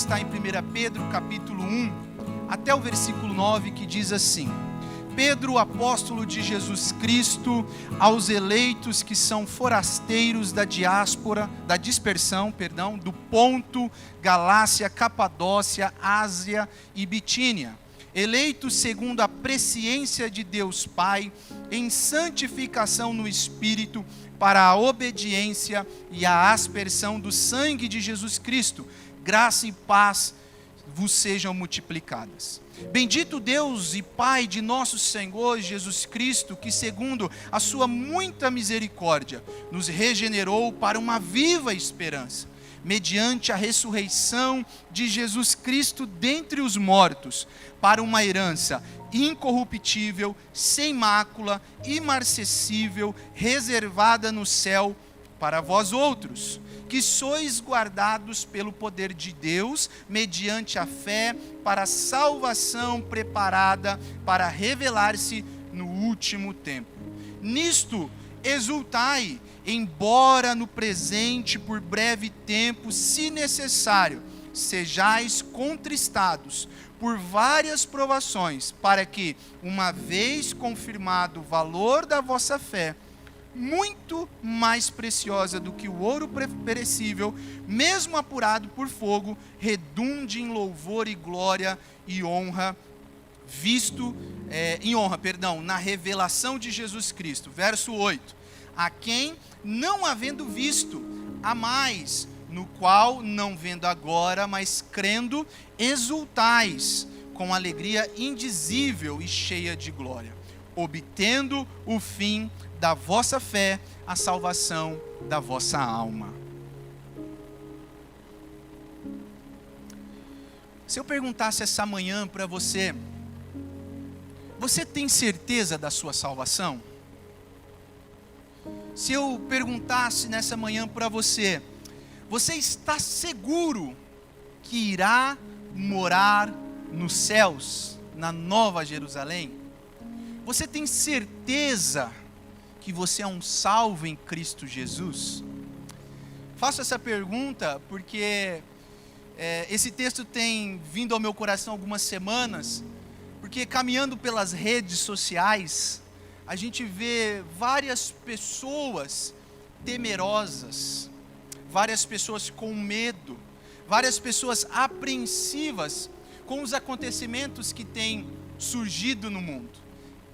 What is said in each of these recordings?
está em 1 Pedro capítulo 1, até o versículo 9, que diz assim: Pedro, apóstolo de Jesus Cristo, aos eleitos que são forasteiros da dispersão, do Ponto, Galácia, Capadócia, Ásia e Bitínia, eleitos segundo a presciência de Deus Pai, em santificação no Espírito, para a obediência e a aspersão do sangue de Jesus Cristo, graça e paz vos sejam multiplicadas. Bendito Deus e Pai de nosso Senhor Jesus Cristo, que segundo a sua muita misericórdia, nos regenerou para uma viva esperança, mediante a ressurreição de Jesus Cristo dentre os mortos, para uma herança incorruptível, sem mácula, imarcessível, reservada no céu para vós outros, que sois guardados pelo poder de Deus, mediante a fé, para a salvação preparada para revelar-se no último tempo. Nisto exultai, embora no presente, por breve tempo, se necessário, sejais contristados por várias provações, para que, uma vez confirmado o valor da vossa fé, muito mais preciosa do que o ouro perecível, mesmo apurado por fogo, redunde em louvor e glória e honra, na revelação de Jesus Cristo. Verso 8: a quem, não havendo visto, há mais, no qual, não vendo agora, mas crendo, exultais com alegria indizível e cheia de glória, obtendo o fim da vossa fé, a salvação da vossa alma. Se eu perguntasse essa manhã para você, você tem certeza da sua salvação? Se eu perguntasse nessa manhã para você, você está seguro que irá morar nos céus, na Nova Jerusalém? Você tem certeza que você é um salvo em Cristo Jesus? Faço essa pergunta porque esse texto tem vindo ao meu coração algumas semanas, porque caminhando pelas redes sociais, a gente vê várias pessoas temerosas, várias pessoas com medo, várias pessoas apreensivas com os acontecimentos que têm surgido no mundo.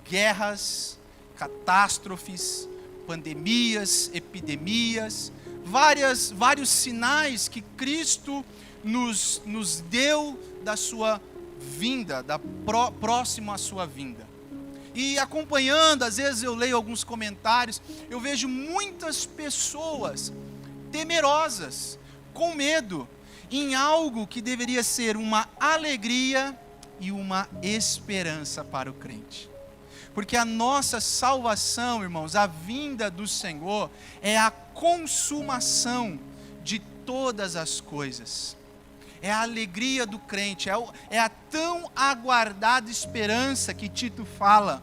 Guerras, catástrofes, pandemias, epidemias, vários sinais que Cristo nos deu da sua vinda, próximo à sua vinda. E acompanhando, às vezes eu leio alguns comentários, eu vejo muitas pessoas temerosas, com medo, em algo que deveria ser uma alegria e uma esperança para o crente. Porque a nossa salvação, irmãos, a vinda do Senhor, é a consumação de todas as coisas. É a alegria do crente, é a tão aguardada esperança que Tito fala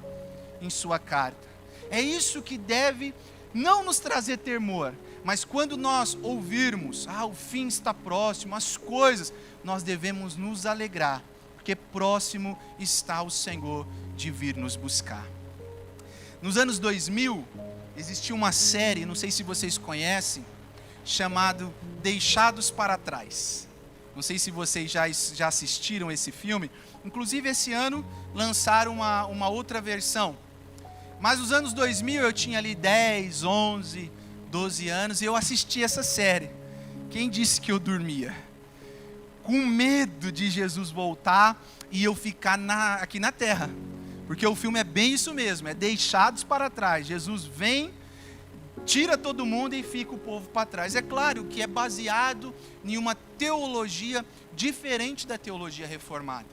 em sua carta. É isso que deve não nos trazer temor, mas quando nós ouvirmos, o fim está próximo, as coisas, nós devemos nos alegrar, porque próximo está o Senhor de vir nos buscar. Nos anos 2000, existia uma série, não sei se vocês conhecem, chamado Deixados para Trás. Não sei se vocês já assistiram esse filme. Inclusive, esse ano lançaram uma outra versão. Mas nos anos 2000, eu tinha ali 10, 11, 12 anos, e eu assisti essa série. Quem disse que eu dormia? Com medo de Jesus voltar e eu ficar aqui na terra. Porque o filme é bem isso mesmo, é deixados para trás. Jesus vem, tira todo mundo e fica o povo para trás. É claro que é baseado em uma teologia diferente da teologia reformada.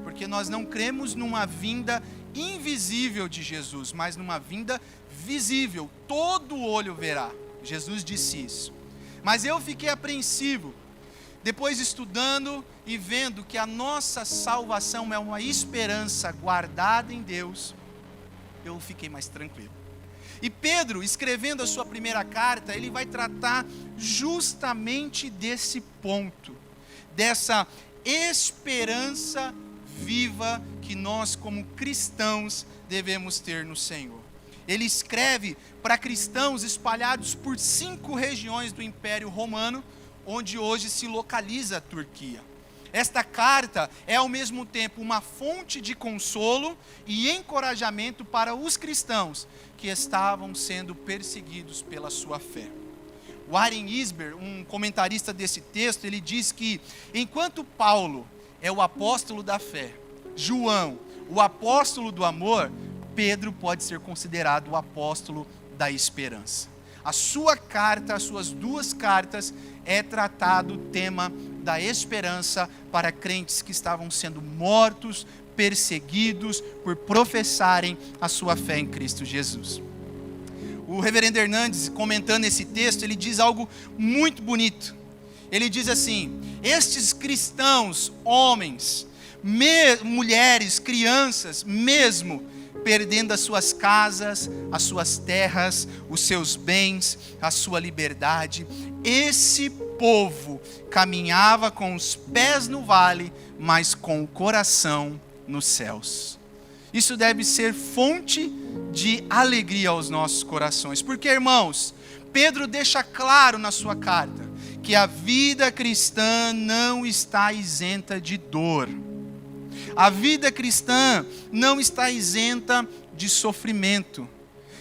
Porque nós não cremos numa vinda invisível de Jesus, mas numa vinda visível. Todo olho verá. Jesus disse isso. Mas eu fiquei apreensivo. Depois estudando e vendo que a nossa salvação é uma esperança guardada em Deus, eu fiquei mais tranquilo. E Pedro, escrevendo a sua primeira carta, ele vai tratar justamente desse ponto, dessa esperança viva que nós, como cristãos, devemos ter no Senhor. Ele escreve para cristãos espalhados por 5 regiões do Império Romano, onde hoje se localiza a Turquia. Esta carta é ao mesmo tempo uma fonte de consolo e encorajamento para os cristãos que estavam sendo perseguidos pela sua fé. Warren Wiersbe, um comentarista desse texto, ele diz que enquanto Paulo é o apóstolo da fé, João, o apóstolo do amor, Pedro pode ser considerado o apóstolo da esperança. A sua carta, as suas 2 cartas, é tratado o tema da esperança para crentes que estavam sendo mortos, perseguidos por professarem a sua fé em Cristo Jesus. O reverendo Hernandes, comentando esse texto, ele diz algo muito bonito. Ele diz assim: estes cristãos, homens, mulheres, crianças, mesmo perdendo as suas casas, as suas terras, os seus bens, a sua liberdade, esse povo caminhava com os pés no vale, mas com o coração nos céus. Isso deve ser fonte de alegria aos nossos corações, porque, irmãos, Pedro deixa claro na sua carta que a vida cristã não está isenta de dor. A vida cristã não está isenta de sofrimento.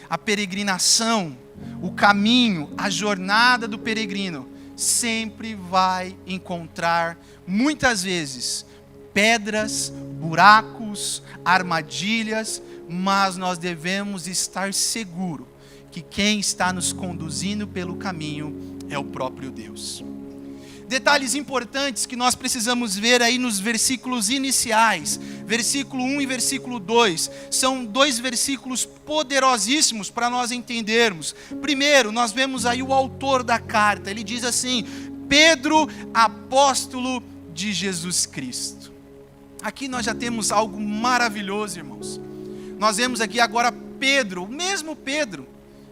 A peregrinação, o caminho, a jornada do peregrino sempre vai encontrar, muitas vezes, pedras, buracos, armadilhas, mas nós devemos estar seguros que quem está nos conduzindo pelo caminho é o próprio Deus. Detalhes importantes que nós precisamos ver aí nos versículos iniciais, versículo 1 e versículo 2, são 2 versículos poderosíssimos para nós entendermos. Primeiro, nós vemos aí o autor da carta, ele diz assim: Pedro, apóstolo de Jesus Cristo. Aqui nós já temos algo maravilhoso, irmãos. Nós vemos aqui agora Pedro, o mesmo Pedro,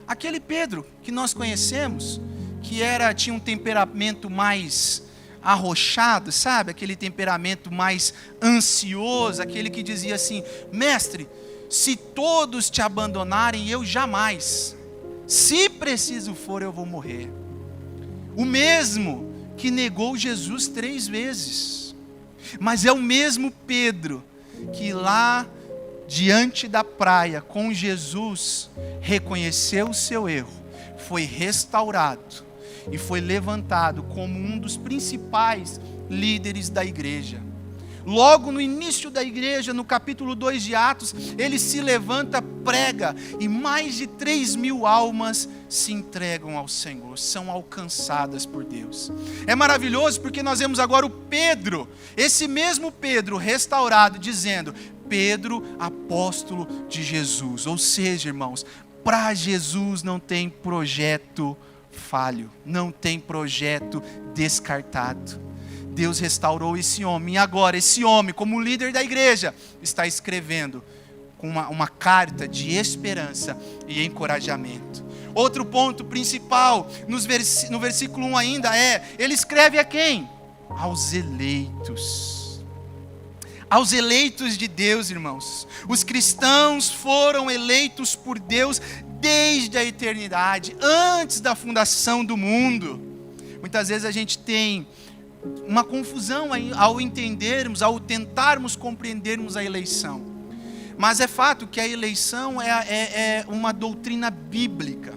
aquele Pedro que nós conhecemos, que tinha um temperamento mais arrochado, sabe? Aquele temperamento mais ansioso, aquele que dizia assim: mestre, se todos te abandonarem, eu jamais. Se preciso for, eu vou morrer. O mesmo que negou Jesus 3 vezes. Mas é o mesmo Pedro que lá diante da praia com Jesus reconheceu o seu erro, foi restaurado e foi levantado como um dos principais líderes da igreja. Logo no início da igreja, no capítulo 2 de Atos, ele se levanta, prega, e mais de 3.000 almas se entregam ao Senhor, são alcançadas por Deus. É maravilhoso porque nós vemos agora o Pedro, esse mesmo Pedro restaurado, dizendo: Pedro, apóstolo de Jesus. Ou seja, irmãos, para Jesus não tem projeto falho, não tem projeto descartado. Deus restaurou esse homem, e agora esse homem, como líder da igreja, está escrevendo com uma carta de esperança e encorajamento. Outro ponto principal, no versículo 1 ainda ele escreve a quem? Aos eleitos. Aos eleitos de Deus, irmãos. Os cristãos foram eleitos por Deus desde a eternidade, antes da fundação do mundo. Muitas vezes a gente tem uma confusão ao entendermos, ao tentarmos compreendermos a eleição. Mas é fato que a eleição é uma doutrina bíblica.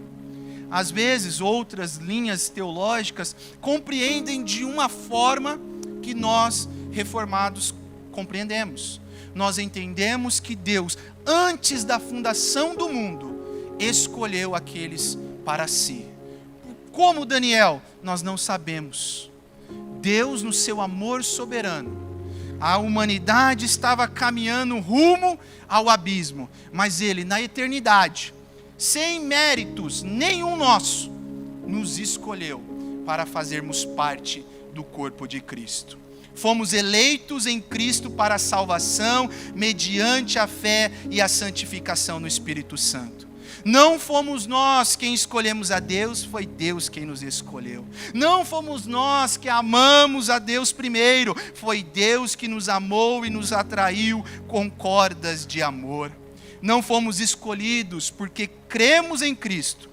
Às vezes, outras linhas teológicas compreendem de uma forma que nós, reformados, compreendemos. Nós entendemos que Deus, antes da fundação do mundo, escolheu aqueles para si. Como Daniel? Nós não sabemos. Deus, no seu amor soberano, a humanidade estava caminhando rumo ao abismo, mas Ele, na eternidade, sem méritos nenhum nosso, nos escolheu para fazermos parte do corpo de Cristo. Fomos eleitos em Cristo para a salvação, mediante a fé e a santificação no Espírito Santo. Não fomos nós quem escolhemos a Deus, foi Deus quem nos escolheu. Não fomos nós que amamos a Deus primeiro, foi Deus que nos amou e nos atraiu com cordas de amor. Não fomos escolhidos porque cremos em Cristo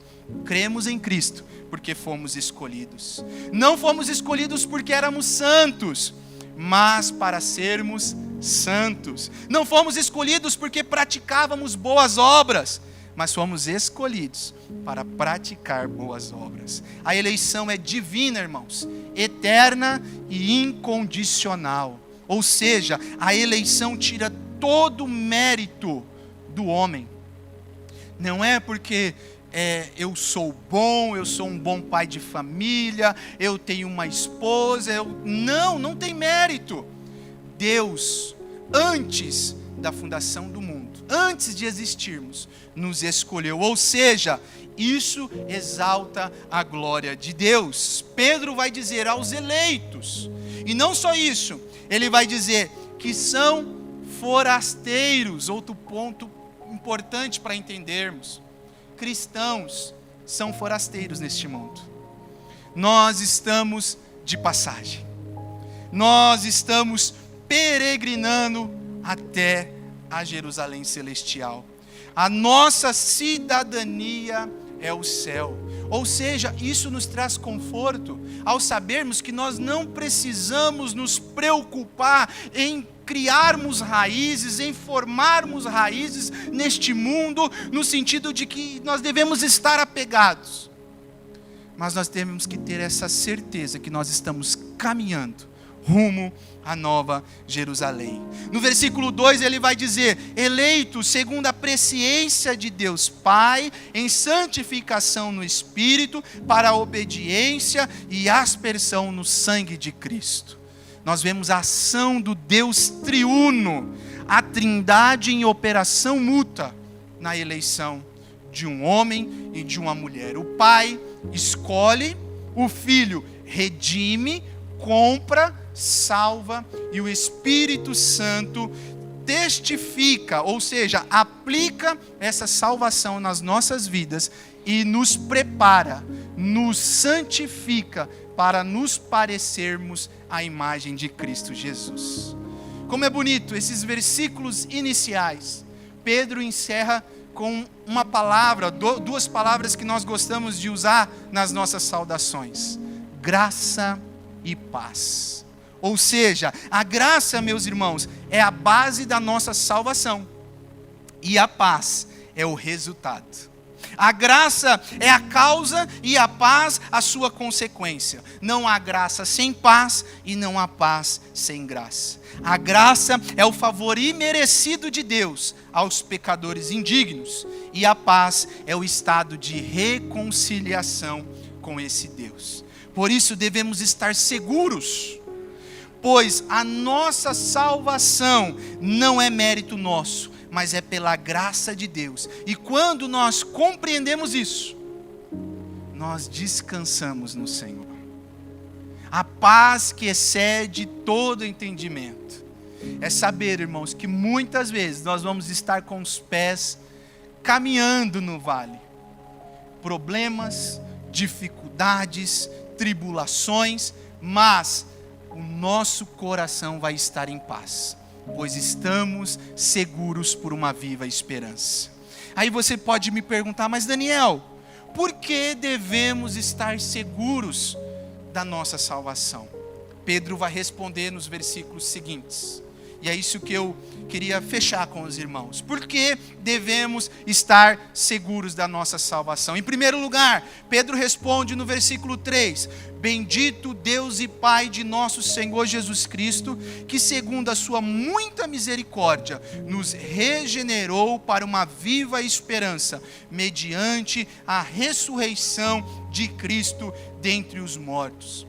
porque fomos escolhidos. Não fomos escolhidos porque éramos santos, mas para sermos santos. Não fomos escolhidos porque praticávamos boas obras, mas fomos escolhidos para praticar boas obras. A eleição é divina, irmãos, eterna e incondicional. Ou seja, a eleição tira todo o mérito do homem. Não é porque eu sou bom, eu sou um bom pai de família, eu tenho uma esposa, não tem mérito. Deus, antes da fundação do mundo, antes de existirmos, nos escolheu. Ou seja, isso exalta a glória de Deus. Pedro vai dizer aos eleitos, e não só isso, ele vai dizer que são forasteiros. Outro ponto importante para entendermos: cristãos são forasteiros neste mundo. Nós estamos de passagem. Nós estamos peregrinando até a Jerusalém celestial. A nossa cidadania é o céu. Ou seja, isso nos traz conforto ao sabermos que nós não precisamos nos preocupar em criarmos raízes, em formarmos raízes neste mundo, no sentido de que nós devemos estar apegados. Mas nós temos que ter essa certeza que nós estamos caminhando rumo à Nova Jerusalém. No versículo 2 ele vai dizer: eleitos segundo a presciência de Deus Pai, em santificação no Espírito, para a obediência e aspersão no sangue de Cristo. Nós vemos a ação do Deus triuno, a trindade em operação mútua na eleição de um homem e de uma mulher. O Pai escolhe, o Filho redime, compra, salva, e o Espírito Santo testifica, ou seja, aplica essa salvação nas nossas vidas e nos prepara, nos santifica para nos parecermos à imagem de Cristo Jesus. Como é bonito esses versículos iniciais. Pedro encerra com uma palavra, duas palavras que nós gostamos de usar nas nossas saudações: graça e paz. Ou seja, a graça, meus irmãos, é a base da nossa salvação, e a paz é o resultado. A graça é a causa e a paz a sua consequência. Não há graça sem paz e não há paz sem graça. A graça é o favor imerecido de Deus aos pecadores indignos, e a paz é o estado de reconciliação com esse Deus. Por isso devemos estar seguros, pois a nossa salvação não é mérito nosso, mas é pela graça de Deus. E quando nós compreendemos isso, nós descansamos no Senhor. A paz que excede todo entendimento é saber, irmãos, que muitas vezes nós vamos estar com os pés caminhando no vale. Problemas, dificuldades, tribulações, mas o nosso coração vai estar em paz, pois estamos seguros por uma viva esperança. Aí você pode me perguntar: mas Daniel, por que devemos estar seguros da nossa salvação? Pedro vai responder nos versículos seguintes. E é isso que eu queria fechar com os irmãos. Por que devemos estar seguros da nossa salvação? Em primeiro lugar, Pedro responde no versículo 3: bendito Deus e Pai de nosso Senhor Jesus Cristo, que segundo a sua muita misericórdia, nos regenerou para uma viva esperança, mediante a ressurreição de Cristo dentre os mortos.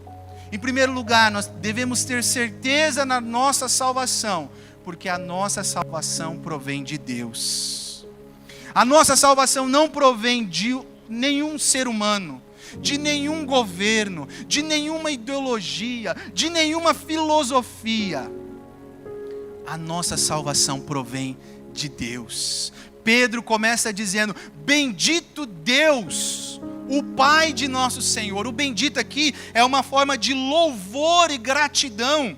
Em primeiro lugar, nós devemos ter certeza na nossa salvação, porque a nossa salvação provém de Deus. A nossa salvação não provém de nenhum ser humano, de nenhum governo, de nenhuma ideologia, de nenhuma filosofia. A nossa salvação provém de Deus. Pedro começa dizendo: bendito Deus, o Pai de nosso Senhor. O bendito aqui é uma forma de louvor e gratidão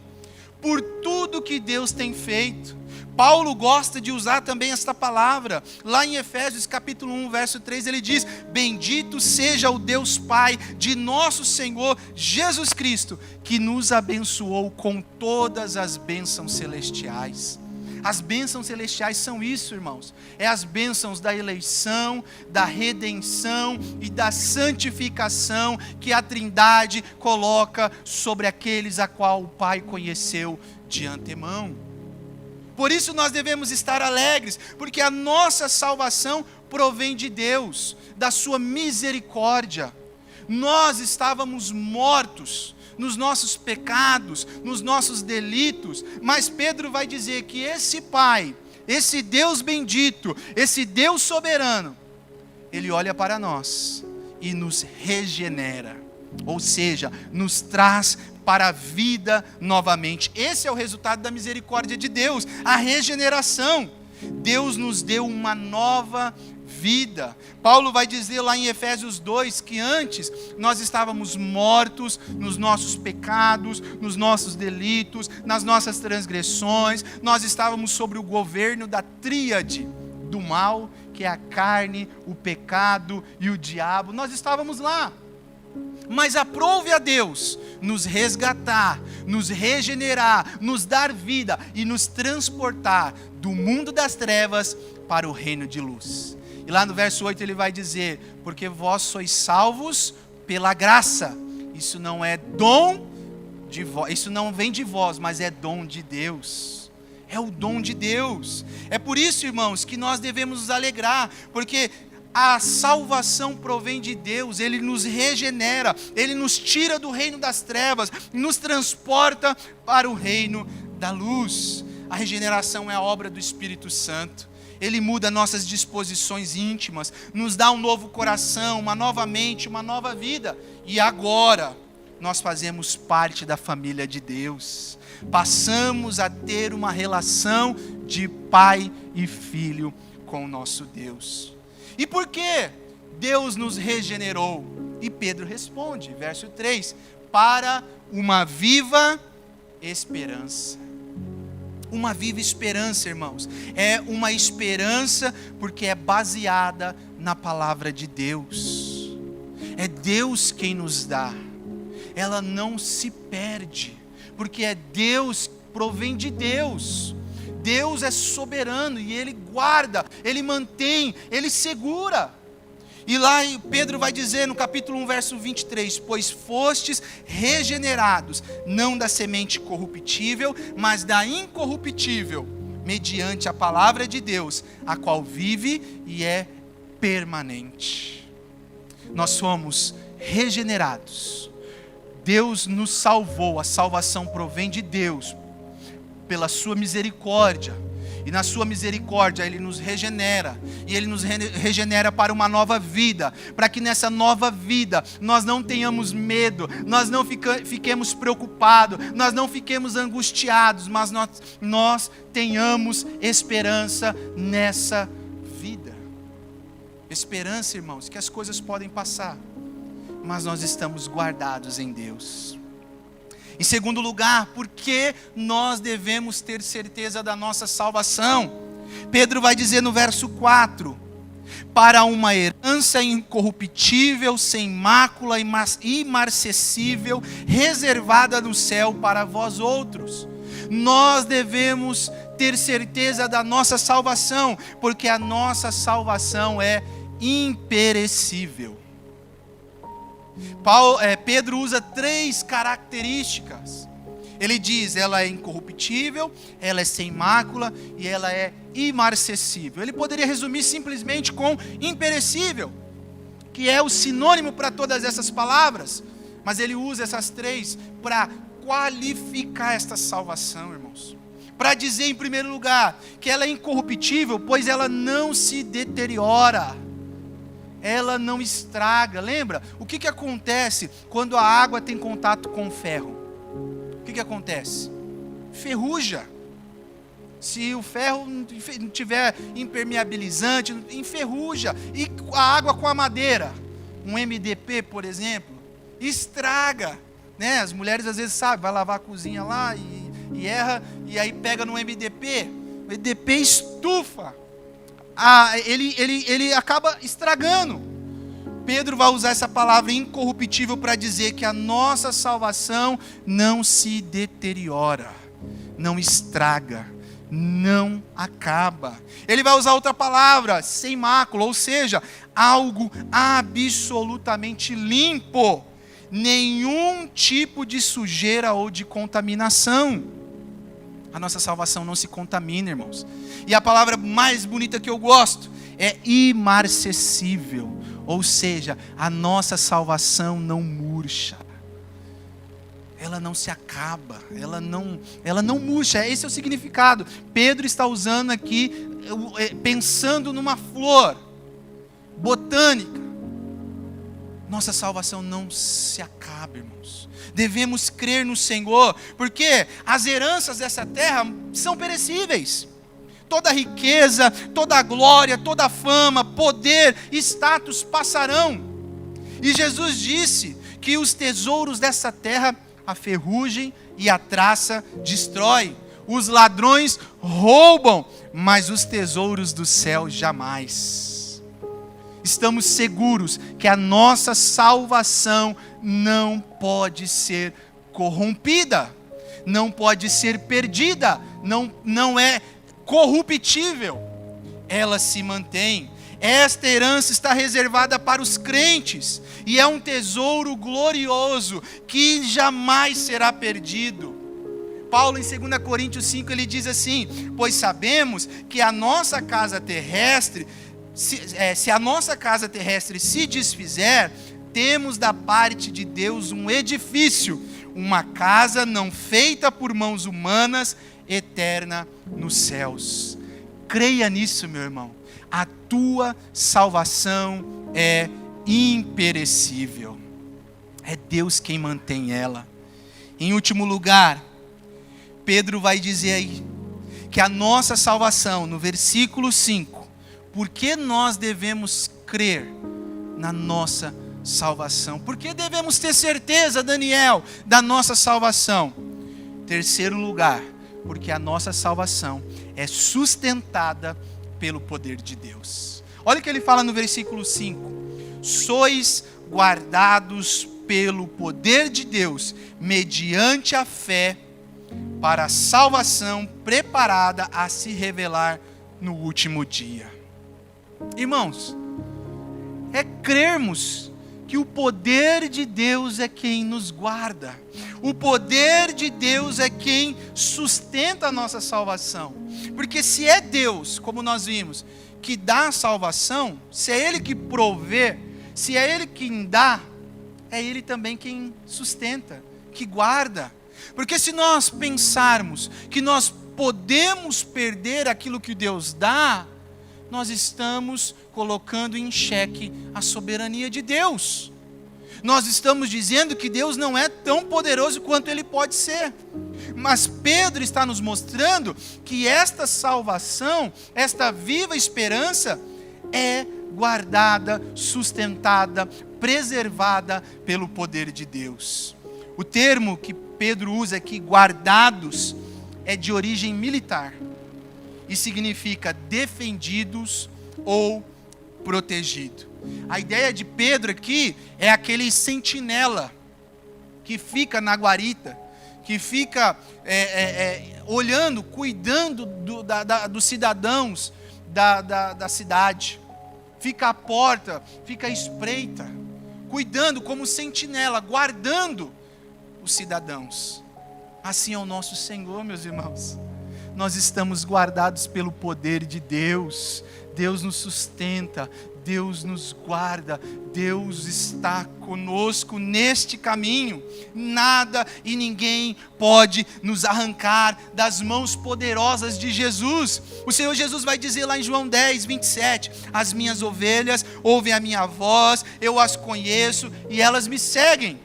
por tudo que Deus tem feito. Paulo gosta de usar também esta palavra. Lá em Efésios capítulo 1, verso 3, ele diz: bendito seja o Deus Pai de nosso Senhor Jesus Cristo, que nos abençoou com todas as bênçãos celestiais. As bênçãos celestiais são isso, irmãos. É as bênçãos da eleição, da redenção e da santificação que a Trindade coloca sobre aqueles a qual o Pai conheceu de antemão. Por isso nós devemos estar alegres, porque a nossa salvação provém de Deus, da sua misericórdia. Nós estávamos mortos nos nossos pecados, nos nossos delitos, mas Pedro vai dizer que esse Pai, esse Deus bendito, esse Deus soberano, Ele olha para nós e nos regenera, ou seja, nos traz para a vida novamente. Esse é o resultado da misericórdia de Deus, a regeneração. Deus nos deu uma nova vida. Paulo vai dizer lá em Efésios 2 que antes nós estávamos mortos nos nossos pecados, nos nossos delitos, nas nossas transgressões. Nós estávamos sobre o governo da tríade do mal, que é a carne, o pecado e o diabo. Nós estávamos lá. Mas aprove a Deus nos resgatar, nos regenerar, nos dar vida e nos transportar do mundo das trevas para o reino de luz. E lá no verso 8 ele vai dizer: porque vós sois salvos pela graça. Isso não é dom de vós, isso não vem de vós, mas é dom de Deus. É o dom de Deus. É por isso, irmãos, que nós devemos nos alegrar, porque a salvação provém de Deus. Ele nos regenera, Ele nos tira do reino das trevas, nos transporta para o reino da luz. A regeneração é a obra do Espírito Santo. Ele muda nossas disposições íntimas, nos dá um novo coração, uma nova mente, uma nova vida. E agora, nós fazemos parte da família de Deus. Passamos a ter uma relação de pai e filho com o nosso Deus. E por que Deus nos regenerou? E Pedro responde, verso 3, para uma viva esperança. Uma viva esperança, irmãos. É uma esperança porque é baseada na palavra de Deus. É Deus quem nos dá. Ela não se perde, porque é Deus, provém de Deus. Deus é soberano e Ele guarda, Ele mantém, Ele segura. E lá Pedro vai dizer no capítulo 1, verso 23, pois fostes regenerados, não da semente corruptível, mas da incorruptível, mediante a palavra de Deus, a qual vive e é permanente. Nós somos regenerados. Deus nos salvou, a salvação provém de Deus, pela sua misericórdia. E na sua misericórdia Ele nos regenera. E Ele nos regenera para uma nova vida. Para que nessa nova vida nós não tenhamos medo. Nós não fiquemos preocupados. Nós não fiquemos angustiados. Mas nós tenhamos esperança nessa vida. Esperança, irmãos, que as coisas podem passar. Mas nós estamos guardados em Deus. Em segundo lugar, por que nós devemos ter certeza da nossa salvação? Pedro vai dizer no verso 4, para uma herança incorruptível, sem mácula e imarcessível, reservada no céu para vós outros. Nós devemos ter certeza da nossa salvação, porque a nossa salvação é imperecível. Pedro usa 3 características. Ele diz, ela é incorruptível, ela é sem mácula e ela é imarcessível. Ele poderia resumir simplesmente com imperecível, que é o sinônimo para todas essas palavras. Mas ele usa essas 3 para qualificar esta salvação, irmãos. Para dizer, em primeiro lugar, que ela é incorruptível, pois ela não se deteriora. Ela não estraga. Lembra? O que acontece quando a água tem contato com o ferro? O que acontece? Ferruja. Se o ferro não tiver impermeabilizante, enferruja. E a água com a madeira, um MDP, por exemplo, estraga, né? As mulheres às vezes sabem, vai lavar a cozinha lá e erra, e aí pega no MDP, o MDP estufa, ele acaba estragando. Pedro vai usar essa palavra incorruptível para dizer que a nossa salvação não se deteriora, não estraga, não acaba. Ele vai usar outra palavra, sem mácula, ou seja, algo absolutamente limpo, nenhum tipo de sujeira ou de contaminação. A nossa salvação não se contamina, irmãos. E a palavra mais bonita que eu gosto é imarcessível, ou seja, a nossa salvação não murcha. Ela não se acaba, ela não murcha, esse é o significado. Pedro está usando aqui, pensando numa flor botânica. Nossa salvação não se acaba, irmãos. Devemos crer no Senhor, porque as heranças dessa terra são perecíveis. Toda riqueza, toda glória, toda fama, poder, status passarão. E Jesus disse que os tesouros dessa terra a ferrugem e a traça destrói. Os ladrões roubam, mas os tesouros do céu jamais. Estamos seguros que a nossa salvação não pode ser corrompida, não pode ser perdida, não é corruptível. Ela se mantém. Esta herança está reservada para os crentes e é um tesouro glorioso que jamais será perdido. Paulo em 2 Coríntios 5 ele diz assim: pois sabemos que a nossa casa terrestre, se a nossa casa terrestre se desfizer, temos da parte de Deus um edifício, uma casa não feita por mãos humanas, eterna nos céus. Creia nisso, meu irmão. A tua salvação é imperecível. É Deus quem mantém ela. Em último lugar, Pedro vai dizer aí que a nossa salvação, no versículo 5, por que nós devemos crer na nossa salvação? Por que devemos ter certeza, Daniel, da nossa salvação? Terceiro lugar, porque a nossa salvação é sustentada pelo poder de Deus. Olha o que ele fala no versículo 5: sois guardados pelo poder de Deus, mediante a fé, para a salvação preparada a se revelar no último dia. Irmãos, é crermos que o poder de Deus é quem nos guarda. O poder de Deus é quem sustenta a nossa salvação. Porque se é Deus, como nós vimos, que dá a salvação, se é Ele que provê, se é Ele quem dá, é Ele também quem sustenta, que guarda. Porque se nós pensarmos que nós podemos perder aquilo que Deus dá, nós estamos colocando em xeque a soberania de Deus. Nós estamos dizendo que Deus não é tão poderoso quanto Ele pode ser. Mas Pedro está nos mostrando que esta salvação, esta viva esperança, é guardada, sustentada, preservada pelo poder de Deus. O termo que Pedro usa aqui, guardados, é de origem militar e significa defendidos ou protegido. A ideia de Pedro aqui é aquele sentinela que fica na guarita, que fica olhando, cuidando dos cidadãos da cidade. Fica à porta, fica à espreita, cuidando como sentinela, guardando os cidadãos. Assim é o nosso Senhor, meus irmãos. Nós estamos guardados pelo poder de Deus. Deus nos sustenta, Deus nos guarda, Deus está conosco neste caminho. Nada e ninguém pode nos arrancar das mãos poderosas de Jesus. O Senhor Jesus vai dizer lá em João 10, 27, as minhas ovelhas ouvem a minha voz, eu as conheço e elas me seguem.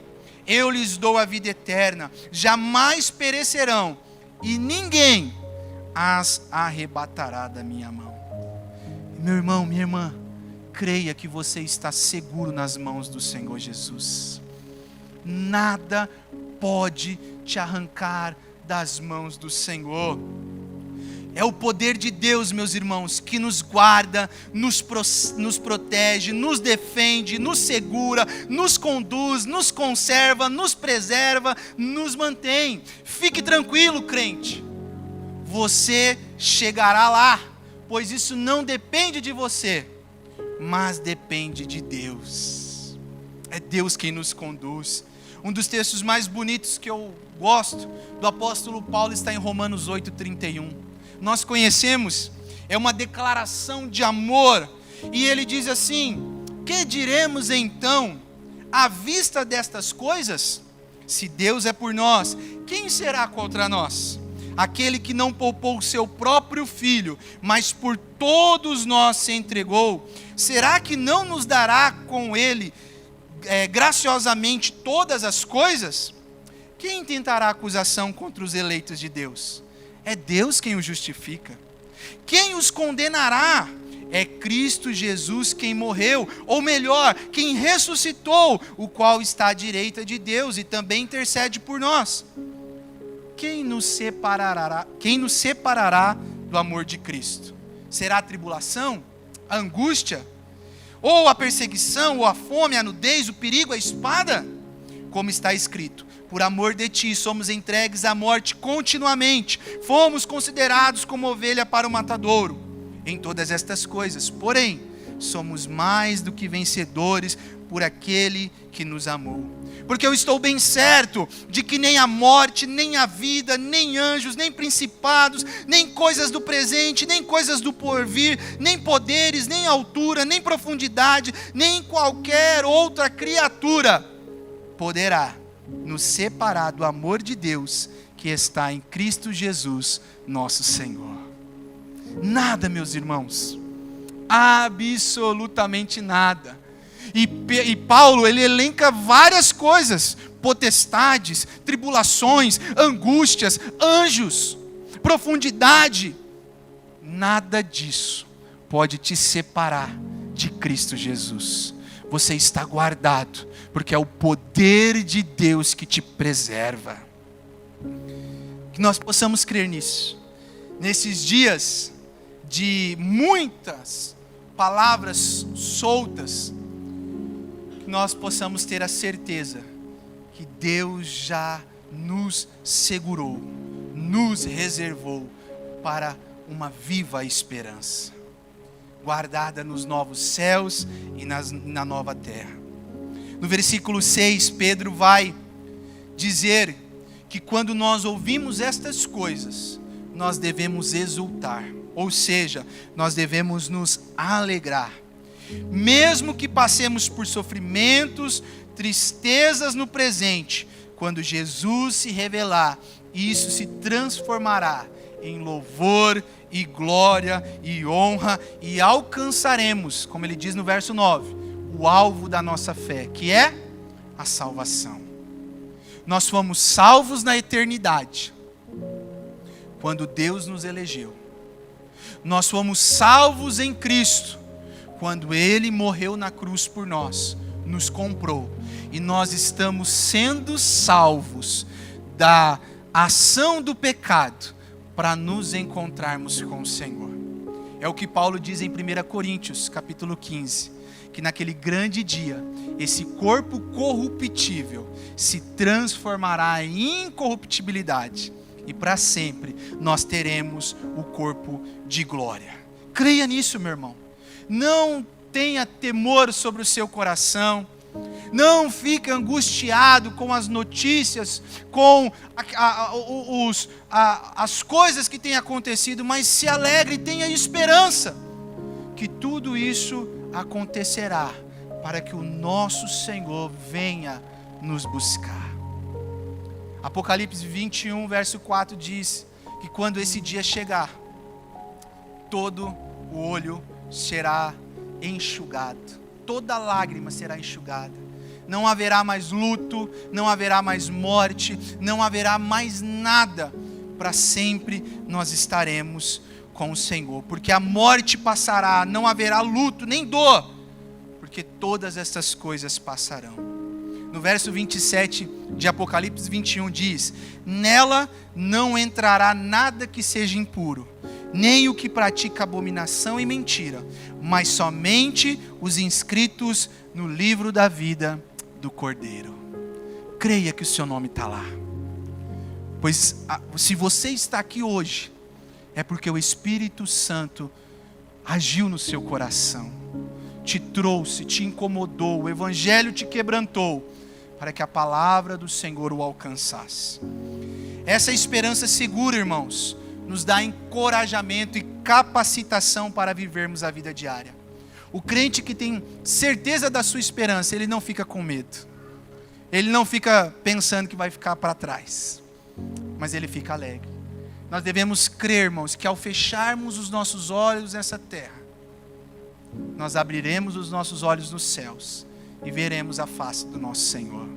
Eu lhes dou a vida eterna, jamais perecerão e ninguém as arrebatará da minha mão. Meu irmão, minha irmã, creia que você está seguro nas mãos do Senhor Jesus. Nada pode te arrancar das mãos do Senhor. É o poder de Deus, meus irmãos, que nos guarda, nos protege, nos defende, nos segura, nos conduz, nos conserva, nos preserva, nos mantém. Fique tranquilo, crente. Você chegará lá, pois isso não depende de você, mas depende de Deus. É Deus quem nos conduz. Um dos textos mais bonitos que eu gosto do apóstolo Paulo está em Romanos 8:31. Nós conhecemos, é uma declaração de amor, e ele diz assim: que diremos então, à vista destas coisas? Se Deus é por nós, quem será contra nós? Aquele que não poupou o seu próprio filho, mas por todos nós se entregou, será que não nos dará com ele graciosamente todas as coisas? Quem tentará acusação contra os eleitos de Deus? É Deus quem os justifica. Quem os condenará? É Cristo Jesus quem morreu, ou melhor, quem ressuscitou, o qual está à direita de Deus e também intercede por nós. Quem nos separará do amor de Cristo? Será a tribulação, a angústia, ou a perseguição, ou a fome, a nudez, o perigo, a espada? Como está escrito: por amor de ti somos entregues à morte continuamente, fomos considerados como ovelha para o matadouro. Em todas estas coisas, porém, somos mais do que vencedores por aquele que nos amou. Porque eu estou bem certo de que nem a morte, nem a vida, nem anjos, nem principados, nem coisas do presente, nem coisas do porvir, nem poderes, nem altura, nem profundidade, nem qualquer outra criatura poderá nos separar do amor de Deus que está em Cristo Jesus, nosso Senhor. Nada, meus irmãos, absolutamente nada. E Paulo, ele elenca várias coisas: potestades, tribulações, angústias, anjos, profundidade. Nada disso pode te separar de Cristo Jesus. Você está guardado, porque é o poder de Deus que te preserva. Que nós possamos crer nisso. Nesses dias de muitas palavras soltas, que nós possamos ter a certeza que Deus já nos segurou, nos reservou para uma viva esperança, guardada nos novos céus e na nova terra. No versículo 6, Pedro vai dizer que quando nós ouvimos estas coisas, nós devemos exultar, ou seja, nós devemos nos alegrar. Mesmo que passemos por sofrimentos, tristezas no presente, quando Jesus se revelar, isso se transformará em louvor e glória e honra, e alcançaremos, como ele diz no verso 9, o alvo da nossa fé, que é a salvação. Nós fomos salvos na eternidade, quando Deus nos elegeu. Nós fomos salvos em Cristo, quando Ele morreu na cruz por nós, nos comprou. E nós estamos sendo salvos da ação do pecado, para nos encontrarmos com o Senhor. É o que Paulo diz em 1 Coríntios, capítulo 15, que naquele grande dia, esse corpo corruptível se transformará em incorruptibilidade, e para sempre nós teremos o corpo de glória. Creia nisso, meu irmão. Não tenha temor sobre o seu coração. Não fique angustiado com as notícias, com as coisas que têm acontecido, mas se alegre e tenha esperança que tudo isso acontecerá para que o nosso Senhor venha nos buscar. Apocalipse 21, verso 4 diz que quando esse dia chegar, todo o olho será enxugado, toda lágrima será enxugada. Não haverá mais luto, não haverá mais morte, não haverá mais nada, para sempre nós estaremos com o Senhor. Porque a morte passará, não haverá luto nem dor, porque todas essas coisas passarão. No verso 27 de Apocalipse 21 diz: nela não entrará nada que seja impuro, nem o que pratica abominação e mentira, mas somente os inscritos no livro da vida do Cordeiro. Creia que o seu nome está lá. Pois se você está aqui hoje, é porque o Espírito Santo agiu no seu coração, te trouxe, te incomodou, o Evangelho te quebrantou, para que a palavra do Senhor o alcançasse. Essa esperança segura, irmãos, nos dá encorajamento e capacitação para vivermos a vida diária. O crente que tem certeza da sua esperança, ele não fica com medo. Ele não fica pensando que vai ficar para trás, mas ele fica alegre. Nós devemos crer, irmãos, que ao fecharmos os nossos olhos nessa terra, nós abriremos os nossos olhos nos céus e veremos a face do nosso Senhor.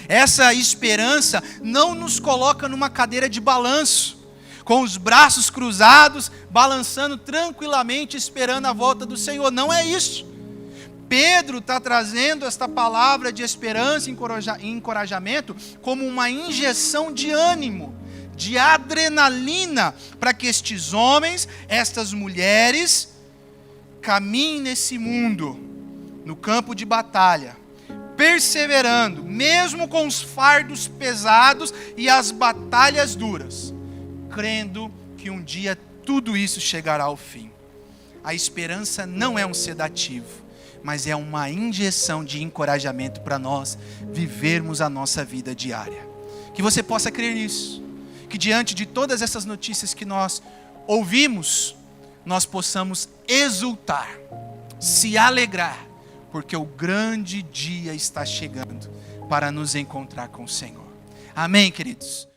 Essa esperança não nos coloca numa cadeira de balanço, com os braços cruzados, balançando tranquilamente, esperando a volta do Senhor. Não é isso. Pedro está trazendo esta palavra de esperança e encorajamento como uma injeção de ânimo, de adrenalina, para que estes homens, estas mulheres, caminhem nesse mundo, no campo de batalha, perseverando, mesmo com os fardos pesados e as batalhas duras, crendo que um dia tudo isso chegará ao fim. A esperança não é um sedativo, mas é uma injeção de encorajamento para nós vivermos a nossa vida diária. Que você possa crer nisso, que diante de todas essas notícias que nós ouvimos, nós possamos exultar, se alegrar, porque o grande dia está chegando para nos encontrar com o Senhor. Amém, queridos?